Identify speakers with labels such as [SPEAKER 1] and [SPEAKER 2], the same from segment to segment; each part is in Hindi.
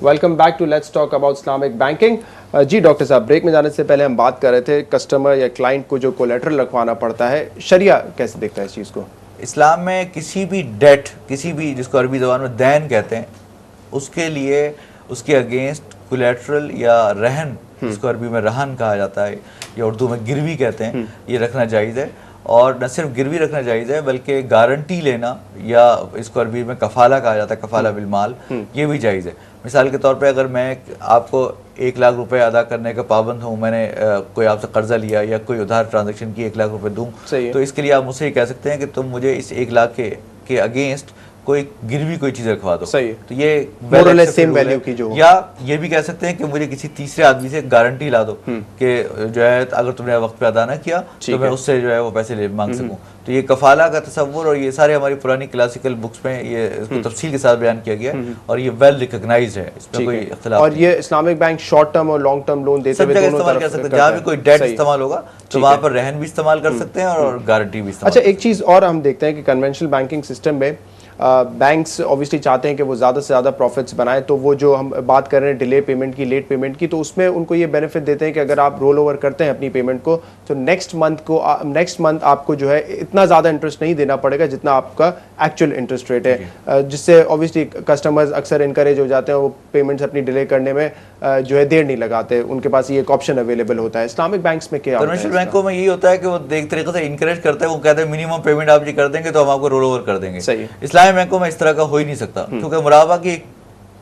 [SPEAKER 1] Welcome back to let's talk about Islamic banking. जी डॉक्टर साहब, ब्रेक में जाने से पहले हम बात कर रहे थे कस्टमर या क्लाइंट को जो कोलेटरल रखवाना पड़ता है, शरिया कैसे देखता है इस चीज़ को?
[SPEAKER 2] इस्लाम में किसी भी डेट, किसी भी जिसको अरबी ज़बान में दैन कहते हैं, उसके लिए उसके अगेंस्ट कोलेटरल या रहन, जिसको अरबी में रहन कहा जाता है या उर्दू में गिरवी कहते हैं, ये रखना जायज़ है। और न सिर्फ गिरवी रखना जायज़ है बल्कि गारंटी लेना, या इसको अरबी में कफ़ाला कहा जाता है, कफ़ाला बिलमाल, ये भी जायज़ है। मिसाल के तौर पे अगर मैं आपको 1 लाख रुपए अदा करने का पाबंद हूँ, मैंने कोई आपसे कर्जा लिया या कोई उधार ट्रांजैक्शन की 1 लाख रुपए दूँ, तो इसके लिए आप मुझसे ये कह सकते हैं कि तुम मुझे इस 1 लाख के अगेंस्ट कोई गिरवी कोई चीज़ रखवा दो।
[SPEAKER 1] सही है।
[SPEAKER 2] तो ये
[SPEAKER 1] सेम वैल्यू की जो,
[SPEAKER 2] या ये भी कह सकते हैं कि मुझे किसी तीसरे आदमी से गारंटी ला दो कि जो है अगर तुमने वक्त पे अदा ना किया तो मैं उससे जो है वो पैसे ले मांग सकूं। तो ये कफाला का तस्वुर और ये सारे हमारी पुरानी क्लासिकल बुक्स में ये इसको तफसील के साथ बयान किया गया और ये वेल रिकॉग्नाइज्ड है, इसमें कोई इख्तिलाफ
[SPEAKER 1] और ये इस्लामिक बैंक शॉर्ट टर्म और लॉन्ग टर्म लोन देते हुए दोनों
[SPEAKER 2] इस्तेमाल कर सकते हैं। जहाँ भी कोई डेट इस्तेमाल होगा तो वहाँ पर रहन भी इस्तेमाल कर सकते हैं और गारंटी भी इस्तेमाल।
[SPEAKER 1] अच्छा, एक चीज़ और हम देखते हैं कि कन्वेंशनल बैंकिंग सिस्टम में बैंक्स ऑब्वियसली चाहते हैं कि वो ज़्यादा से ज़्यादा प्रॉफिट्स बनाएं, तो वो जो हम बात कर रहे हैं डिले पेमेंट की, लेट पेमेंट की, तो उसमें उनको ये बेनिफिट देते हैं कि अगर आप रोल ओवर करते हैं अपनी पेमेंट को तो नेक्स्ट मंथ आपको जो है इतना ज़्यादा इंटरेस्ट नहीं देना पड़ेगा जितना आपका एक्चुअल इंटरेस्ट रेट है, जिससे ऑब्वियसली कस्टमर्स अक्सर इनकरेज हो जाते हैं, वो पेमेंट्स अपनी डिले करने में जो है देर नहीं लगाते, उनके पास ये एक ऑप्शन अवेलेबल होता है। इस्लामिक बैंक्स में क्या होता है?
[SPEAKER 2] कमर्शियल बैंकों में यही होता है कि वो एक तरीके से इंकरेज करते हैं, वो कहते हैं मिनिमम पेमेंट आप जी कर देंगे तो हम आपको रोल ओवर कर देंगे।
[SPEAKER 1] सही है।
[SPEAKER 2] इस्लामिक बैंकों में इस तरह का हो ही नहीं सकता, क्योंकि मुराबा की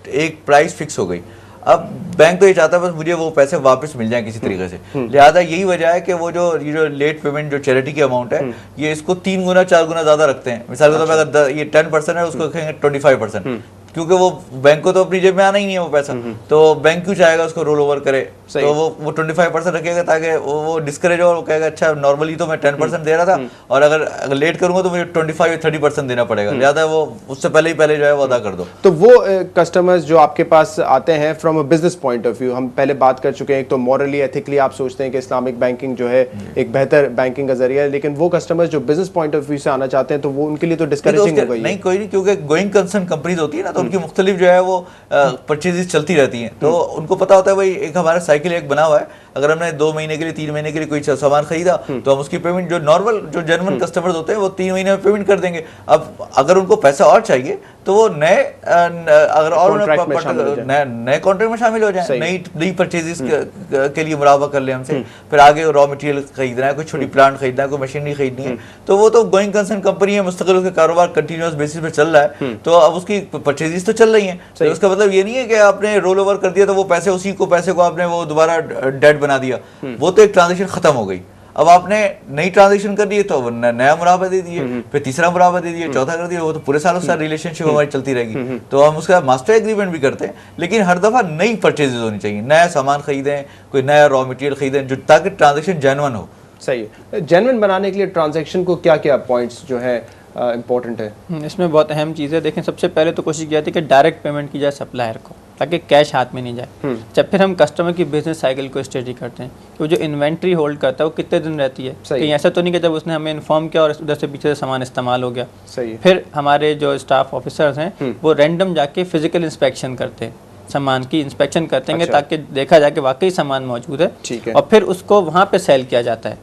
[SPEAKER 2] एक प्राइस फिक्स हो गई। अब बैंक तो ये चाहता है बस मुझे वो पैसे वापस मिल जाएं किसी तरीके से, लिहाजा यही वजह है कि वो जो लेट पेमेंट जो चैरिटी की अमाउंट है ये इसको 3 गुना 4 गुना ज्यादा रखते हैं। मिसाल के तौर पर अगर ये 10% है उसको रखेंगे 25%, क्योंकि वो बैंक को तो अपनी जेब में आना ही नहीं है वो पैसा, तो बैंक क्यों चाहेगा उसको रोल ओवर करे, तो वो 25% रखेगा ताकि वो डिस्करेज हो और वो कहेगा अच्छा नॉर्मली तो मैं 10% दे रहा था और अगर लेट करूंगा तो मुझे 25 या 30% देना पड़ेगा, लिहाजा वो उससे पहले ही जो है वो अदा कर दो।
[SPEAKER 1] तो वो कस्टमर्स जो आपके पास आते हैं from a business point of view, हम पहले बात कर चुके हैं, एक तो मॉरली एथिकली आप सोचते हैं कि इस्लामिक बैंकिंग जो है एक बेहतर बैंकिंग का जरिया है, लेकिन वो कस्टमर्स जो बिजनेस पॉइंट ऑफ व्यू से आना चाहते हैं तो वो उनके लिए तो डिस्करेजिंग हो गई है।
[SPEAKER 2] नहीं, कोई नहीं, क्योंकि गोइंग कंसर्न कंपनीज होती है ना, तो उनकी मुख्तलिफ जो है वो परचेजेस चलती रहती हैं, तो उनको पता होता है भाई एक हमारा साइकिल एक बना हुआ है, अगर हमने 2 महीने के लिए 3 महीने के लिए कोई सामान खरीदा तो हम उसकी पेमेंट जो नॉर्मल जो जेन्युइन कस्टमर्स होते हैं वो 3 महीने में पेमेंट कर देंगे। अब अगर उनको पैसा और चाहिए तो वो नए अगर और नए कॉन्ट्रैक्ट में शामिल हो जाए, नई परचेजेस के लिए मुराबा कर ले हमसे, फिर आगे रॉ मटेरियल खरीदना है, कोई छोटी प्लांट खरीदना है, कोई मशीनरी खरीदनी है, तो वो तो गोइंग कंसर्न कंपनी है, मुस्तकिल उसका कारोबार कंटिन्यूअस बेसिस पे चल रहा है, तो अब उसकी परचेजेस तो चल रही हैं, तो उसका मतलब ये नहीं है कि आपने रोल ओवर कर दिया तो वो पैसे को आपने वो दोबारा डेट बना दिया, वो तो एक ट्रांजेक्शन खत्म हो गई। अब आपने नई ट्रांजेक्शन कर दी तो नया मुराबा दे दिए, फिर तीसरा मुराबा दे दिए, चौथा कर दिया, वो तो पूरे सालों से रिलेशनशिप हमारी चलती रहेगी। तो हम उसका मास्टर एग्रीमेंट भी करते हैं, लेकिन हर दफा नई परचेजेस होनी चाहिए, नया सामान खरीदें, कोई नया रॉ मटेरियल खरीदें, जो ताकि ट्रांजेक्शन जेन्युइन हो।
[SPEAKER 1] सही है। जेन्युइन बनाने के लिए ट्रांजेक्शन को क्या क्या पॉइंट्स जो है इम्पोर्टेंट है?
[SPEAKER 3] इसमें बहुत अहम चीज़ है। देखें, सबसे पहले तो कोशिश की जाती है कि डायरेक्ट पेमेंट की जाए सप्लायर को, ताकि कैश हाथ में नहीं जाए। जब फिर हम कस्टमर की बिजनेस साइकिल को स्टडी करते हैं कि वो जो इन्वेंट्री होल्ड करता है वो कितने दिन रहती है, कहीं ऐसा तो नहीं कि जब उसने हमें इन्फॉर्म किया और उधर से पीछे से सामान इस्तेमाल हो गया।
[SPEAKER 1] सही है। फिर
[SPEAKER 3] हमारे जो स्टाफ ऑफिसर्स हैं वो रैंडम जाके फिजिकल इंस्पेक्शन करते हैं, सामान की इंस्पेक्शन करते हैं, ताकि देखा जाए कि वाकई सामान मौजूद है, और फिर उसको वहाँ पे सेल किया जाता है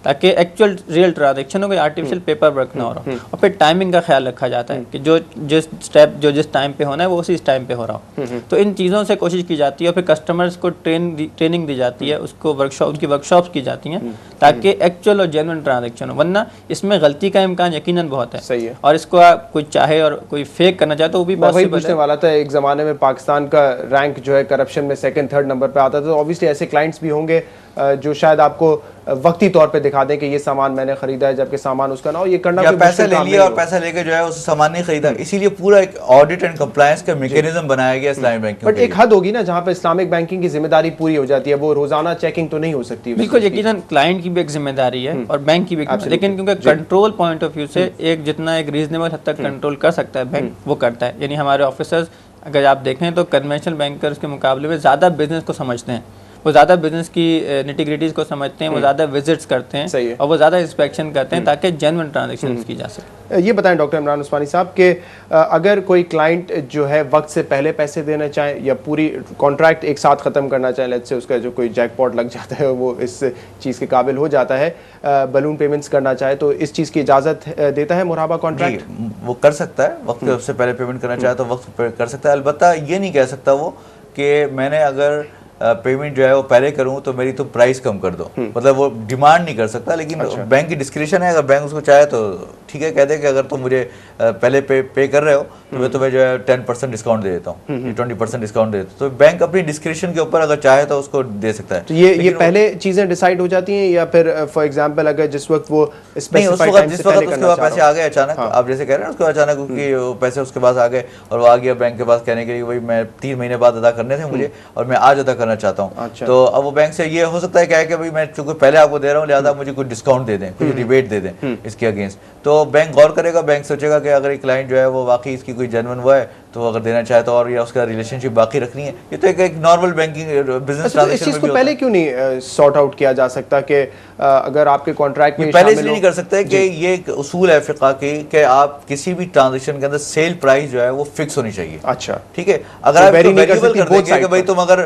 [SPEAKER 3] ताकि एक्चुअल रियल ट्रांजैक्शन हो, कोई आर्टिफिशियल पेपर वर्क ना हो रहा हो। और फिर टाइमिंग का ख्याल रखा जाता है कि जो जिस स्टेप जो जिस टाइम पे होना है वो उसी टाइम पे हो रहा हो। तो इन चीज़ों से कोशिश की जाती है और फिर कस्टमर्स को ट्रेनिंग दी जाती है, उसको उनकी वर्कशॉप्स की जाती हैं ताकि एक्चुअल और जेन्युइन ट्रांजैक्शन हो, वरना इसमें गलती का इम्कान यकीनन बहुत है।
[SPEAKER 1] सही है।
[SPEAKER 3] और इसको कोई चाहे और कोई फेक करना चाहे तो वो भी
[SPEAKER 1] वही पूछने वाला था। एक ज़माने में पाकिस्तान का रैंक जो है करप्शन में 2nd 3rd नंबर पे आता था, तो ऑब्वियसली ऐसे क्लाइंट्स भी होंगे जो शायद आपको वक्ती तौर पे दिखा दें कि ये सामान मैंने खरीदा है, जबकि सामान उसका ना हो। ये करना
[SPEAKER 2] पैसा ले लिया और पैसा लेके जो है उस सामान नहीं खरीदा, इसीलिए पूरा एक ऑडिट एंड कंप्लायंस का मैकेनिज्म बनाया गया इस्लामिक बैंकिंग।
[SPEAKER 1] बट एक हद होगी ना जहाँ पे इस्लामिक बैंकिंग की जिम्मेदारी पूरी हो जाती है, वो रोजाना चेकिंग तो नहीं हो सकती।
[SPEAKER 3] बिल्कुल, यकीनन क्लाइंट की भी एक जिम्मेदारी है और बैंक की भी, लेकिन क्योंकि कंट्रोल पॉइंट ऑफ व्यू से एक जितना एक रीजनेबल हद तक कंट्रोल कर सकता है बैंक, वो करता है। यानी हमारे ऑफिसर्स अगर आप देखें तो कन्वेंशनल बैंकर्स के मुकाबले में ज़्यादा बिजनेस को समझते हैं, वो ज़्यादा बिजनेस की निटिग्रिटीज को समझते हैं, वो ज़्यादा विजिट्स करते हैं और वो ज़्यादा इंस्पेक्शन करते हैं ताकि जेन्युइन ट्रांजेक्शन की जा सके।
[SPEAKER 1] ये बताएं डॉक्टर इमरान उस्मानी साहब कि अगर कोई क्लाइंट जो है वक्त से पहले पैसे देना चाहे या पूरी कॉन्ट्रैक्ट एक साथ ख़त्म करना चाहे, लेट्स से उसका जो कोई जैकपॉट लग जाता है वो इस चीज़ के काबिल हो जाता है, बलून पेमेंट्स करना चाहे, तो इस चीज़ की इजाज़त देता है मुराबा कॉन्ट्रैक्ट?
[SPEAKER 2] वो कर सकता है, वक्त से पहले पेमेंट करना चाहे तो वक्त पे कर सकता है। अलबत्ता ये नहीं कह सकता वो कि मैंने अगर पेमेंट जो है वो पहले करूं तो मेरी तो प्राइस कम कर दो, मतलब वो डिमांड नहीं कर सकता। लेकिन बैंक की डिस्क्रिप्शन है, अगर बैंक उसको चाहे तो ठीक है, कह दे कि अगर तुम मुझे पहले पे कर रहे हो तो मैं तुम्हें जो है 10% डिस्काउंट दे देता हूँ, 20% डिस्काउंट दे देता हूँ। तो बैंक अपनी डिस्क्रिप्शन के ऊपर अगर चाहे तो उसको दे सकता है।
[SPEAKER 1] तो ये पहले चीजें डिसाइड हो जाती हैं या फिर फॉर एग्जांपल अगर जिस वक्त वो स्पेसिफाइड टाइम से पहले
[SPEAKER 2] उसके पास पैसे आ गए अचानक, आप जैसे कह रहे हैं उसको अचानक क्योंकि पैसे उसके पास आ गए और वो आ गया बैंक के पास कहने के लिए भाई मैं 3 महीने बाद अदा करने थे मुझे और मैं आज अदा करना चाहता हूँ, तो अब वो बैंक से ये हो सकता है क्या है कि भाई मैं चूंकि पहले आपको दे रहा हूँ लिहाजा मुझे कुछ डिस्काउंट दे दें, कुछ रिबेट दे दें इसके अगेंस्ट। तो बैंक गौर करेगा, बैंक सोचेगा कि अगर एक क्लाइंट जो है वो वाकई इसकी कोई जेन्युइन वो है तो अगर देना चाहे तो, और या उसका रिलेशनशिप बाकी रखनी है, ये तो एक नॉर्मल बैंकिंग बिजनेस ट्रांजैक्शन।
[SPEAKER 1] इस चीज को पहले क्यों नहीं सॉर्ट आउट किया जा सकता कि अगर आपके कॉन्ट्रैक्ट में
[SPEAKER 2] पहले इसलिए नहीं कर सकते कि ये एक उसूल है फिक़ा की कि आप किसी भी ट्रांजैक्शन के अंदर सेल प्राइस जो है वो फिक्स होनी चाहिए।
[SPEAKER 1] अच्छा
[SPEAKER 2] ठीक है, अगर आप वेरिएबल कर देंगे कि भाई तुम अगर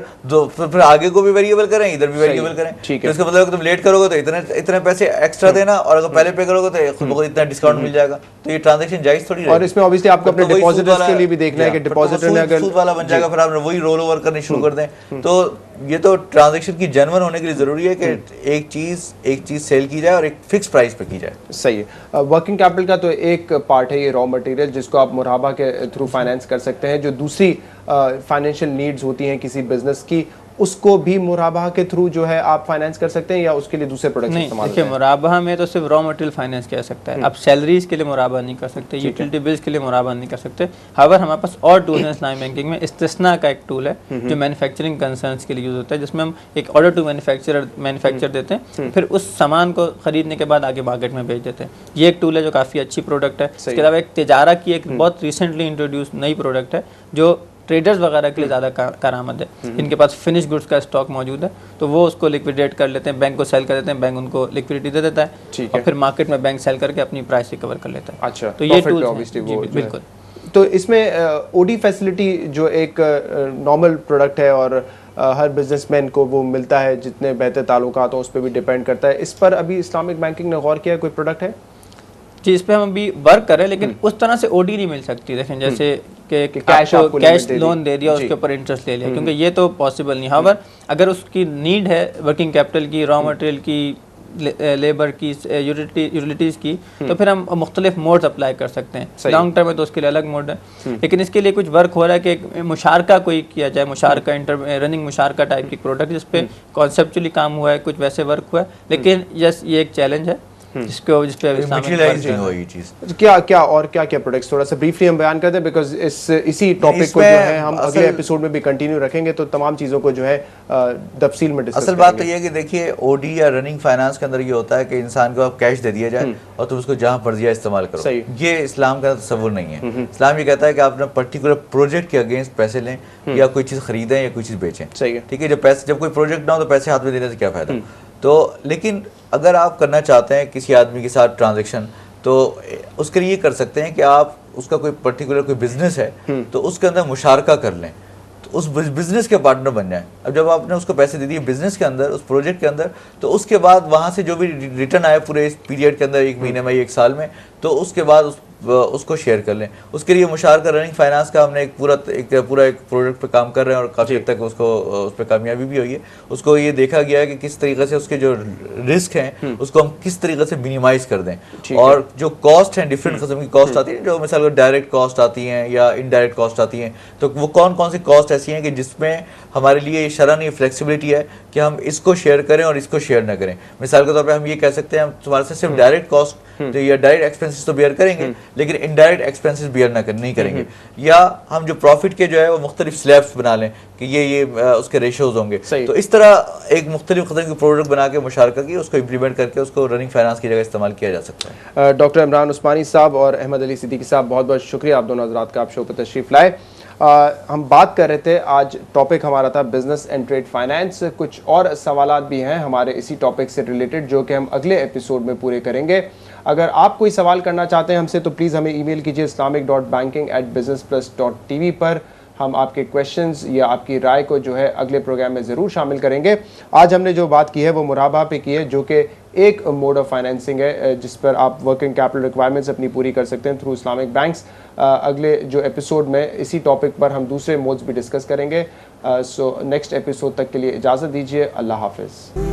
[SPEAKER 2] फिर आगे को भी वेरिएबल करें इधर भी वेरिएबल करें, तो इसका मतलब तुम लेट करोगे तो इतने पैसे एक्स्ट्रा देना और अगर पहले पे करोगे तो इतना डिस्काउंट मिल जाएगा, तो ये ट्रांजैक्शन जायज थोड़ी।
[SPEAKER 1] और इसमें ऑब्वियसली आपको अपने डिपॉजिटर्स के लिए भी देखना है कि डिपॉजिटर ने अगर
[SPEAKER 2] सूद वाला बन जाएगा फिर आप वही रोल ओवर करने शुरू कर दें। तो ये तो ट्रांजैक्शन की जेन्युइन होने के लिए जरूरी है कि एक चीज सेल की जाए और एक फिक्स प्राइस पे की जाए।
[SPEAKER 1] सही है। वर्किंग कैपिटल का तो एक पार्ट है ये रॉ मटेरियल जिसको आप मुराबा के थ्रू फाइनेंस कर सकते हैं। जो दूसरी फाइनेंशियल नीड्स होती हैं किसी बिजनेस की उसको भी मुराबा के थ्रू जो है आप फाइनेंस कर सकते हैं या उसके लिए दूसरे प्रोडक्ट्स इस्तेमाल
[SPEAKER 3] देखिए मुराबा में तो सिर्फ रॉ मटेरियल फाइनेंस किया सकता है, आप सैलरीज के लिए मुराबा नहीं कर सकते, यूटिलिटी बिल्स के लिए मुराबा नहीं कर सकते। हावर हमारे पास और टूल है इस्लामिक बैंकिंग में, इस्तिस्ना का एक टूल है जो मैन्युफैक्चरिंग कंसर्न्स के लिए यूज होता है, जिसमें हम एक ऑर्डर टू मैन्युफैक्चर देते हैं, फिर उस सामान को खरीदने के बाद आगे मार्केट में भेज देते हैं। ये एक टूल है जो काफ़ी अच्छी प्रोडक्ट है। इसके अलावा एक तिजारा की एक बहुत रिसेंटली इंट्रोड्यूस नई प्रोडक्ट है जो ट्रेडर्स वगैरह के लिए ज़्यादा कारआमद है। इनके पास फिनिश गुड्स का स्टॉक मौजूद है तो वो उसको लिक्विडेट कर लेते हैं, बैंक को सेल कर देते हैं, बैंक उनको लिक्विडिटी दे देता है और फिर मार्केट में बैंक सेल करके अपनी प्राइस रिकवर कर लेता है।
[SPEAKER 1] अच्छा,
[SPEAKER 3] तो ये टूल बिल्कुल।
[SPEAKER 1] तो इसमें ओडी फैसिलिटी जो एक नॉर्मल प्रोडक्ट है और हर बिजनेसमैन को वो मिलता है, जितने बेहतर ताल्लुकात हो उस पर भी डिपेंड करता है, इस पर अभी इस्लामिक बैंकिंग ने गौर किया कोई प्रोडक्ट है?
[SPEAKER 3] जी, इस पे हम अभी वर्क कर रहे हैं लेकिन उस तरह से ओडी नहीं मिल सकती। देखें जैसे कि कैश लोन दे दिया उसके ऊपर इंटरेस्ट ले लिया, क्योंकि ये तो पॉसिबल नहीं। हावर अगर उसकी नीड है वर्किंग कैपिटल की, रॉ मटेरियल की, लेबर की, यूटिलिटीज़ की, तो फिर हम मुख्तलिफ मोड्स अप्लाई कर सकते हैं। लॉन्ग टर्म में तो उसके लिए अलग मोड है, लेकिन इसके लिए कुछ वर्क हो रहा है कि एक मुशारका कोई किया जाए, मुशारका रनिंग मुशारका टाइप की प्रोडक्ट जिस पे कॉन्सेप्चुअली काम हुआ है, कुछ वैसे वर्क हुआ है। लेकिन यस ये एक चैलेंज है जिसको जिस पे क्या प्रोडक्ट्स थोड़ा सा ब्रीफली हम बयान करते हैं, बिकॉज इसी टॉपिक को जो है हम अगले एपिसोड में भी कंटिन्यू रखेंगे तो तमाम चीज़ों को जो है तफसील में डिस्कस
[SPEAKER 2] असल बात तो ये है कि देखिए ओडी या रनिंग फाइनेंस के अंदर ये होता है कि इंसान को आप कैश दे दिया जाए और तुम उसको जहाँ पर दिया इस्तेमाल करो। ये इस्लाम का तस्वुर नहीं है। इस्लाम ये कहता है कि आप अपना पर्टिकुलर प्रोजेक्ट के अगेंस्ट पैसे लें या कोई चीज़ खरीदें या कोई चीज़ बेचें। ठीक है, जब कोई प्रोजेक्ट ना हो तो पैसे हाथ में देने से क्या फ़ायदा। तो लेकिन अगर आप करना चाहते हैं किसी आदमी के साथ ट्रांजैक्शन तो उसके लिए कर सकते हैं कि आप उसका कोई पर्टिकुलर कोई बिजनेस है तो उसके अंदर मुशारका कर लें, तो उस बिजनेस के पार्टनर बन जाएं। अब जब आपने उसको पैसे दे दिए बिजनेस के अंदर, उस प्रोजेक्ट के अंदर, तो उसके बाद वहाँ से जो भी रिटर्न आए पूरे इस पीरियड के अंदर, 1 महीने में, 1 साल में, तो उसके बाद उसको शेयर कर लें। उसके लिए मुशारका रनिंग फाइनेंस का हमने एक पूरा एक प्रोजेक्ट पे काम कर रहे हैं और काफ़ी हद तक उसको उस पर कामयाबी भी हुई है। उसको ये देखा गया है कि किस तरीके से उसके जो रिस्क हैं उसको हम किस तरीके से मिनिमाइज कर दें, और जो कॉस्ट हैं, डिफरेंट किस्म की कॉस्ट आती है, जो मिसाल डायरेक्ट कॉस्ट आती हैं या इनडायरेक्ट कॉस्ट आती हैं, तो वो कौन कौन सी कॉस्ट ऐसी हैं कि जिसमें हमारे लिए शरअन ये फ्लेक्सिबिलिटी है कि हम इसको शेयर करें और इसको शेयर ना करें। मिसाल के तौर पर हम ये कह सकते हैं हम तुम्हारे से सिर्फ डायरेक्ट कॉस्ट तो या डायरेक्ट एक्सपेंसेस तो बेयर करेंगे लेकिन इनडायरेक्ट एक्सपेंसेस बेयर नहीं करेंगे, या हम जो प्रॉफिट के जो है वो मुख्तलिफ स्लैब्स बना लें कि ये उसके रेशियोज होंगे। तो इस तरह एक मुख्तलिफ किस्म की प्रोडक्ट बना के मुशारका की उसको इम्प्लीमेंट करके उसको रनिंग फाइनेंस की जगह इस्तेमाल किया जा सकता है।
[SPEAKER 1] डॉक्टर इमरान उस्मानी साहब और अहमद अली सिद्दीकी साहब, बहुत बहुत शुक्रिया आप दोनों हज़रात का, आप शो पर तशरीफ़ लाए। हम बात कर रहे थे, आज टॉपिक हमारा था बिजनेस एंड ट्रेड फाइनेंस। कुछ और सवालात भी हैं हमारे इसी टॉपिक से रिलेटेड जो कि हम अगले एपिसोड में पूरे करेंगे। अगर आप कोई सवाल करना चाहते हैं हमसे तो प्लीज़ हमें ईमेल कीजिए islamic.banking@businessplus.tv पर। हम आपके क्वेश्चंस या आपकी राय को जो है अगले प्रोग्राम में ज़रूर शामिल करेंगे। आज हमने जो बात की है वो मुराबा पे की है, जो कि एक मोड ऑफ फाइनेंसिंग है जिस पर आप वर्किंग कैपिटल रिक्वायरमेंट्स अपनी पूरी कर सकते हैं थ्रू इस्लामिक बैंक्स। अगले जो एपिसोड में इसी टॉपिक पर हम दूसरे मोड्स भी डिस्कस करेंगे। सो नेक्स्ट एपिसोड तक के लिए इजाज़त दीजिए। अल्लाह हाफिज़।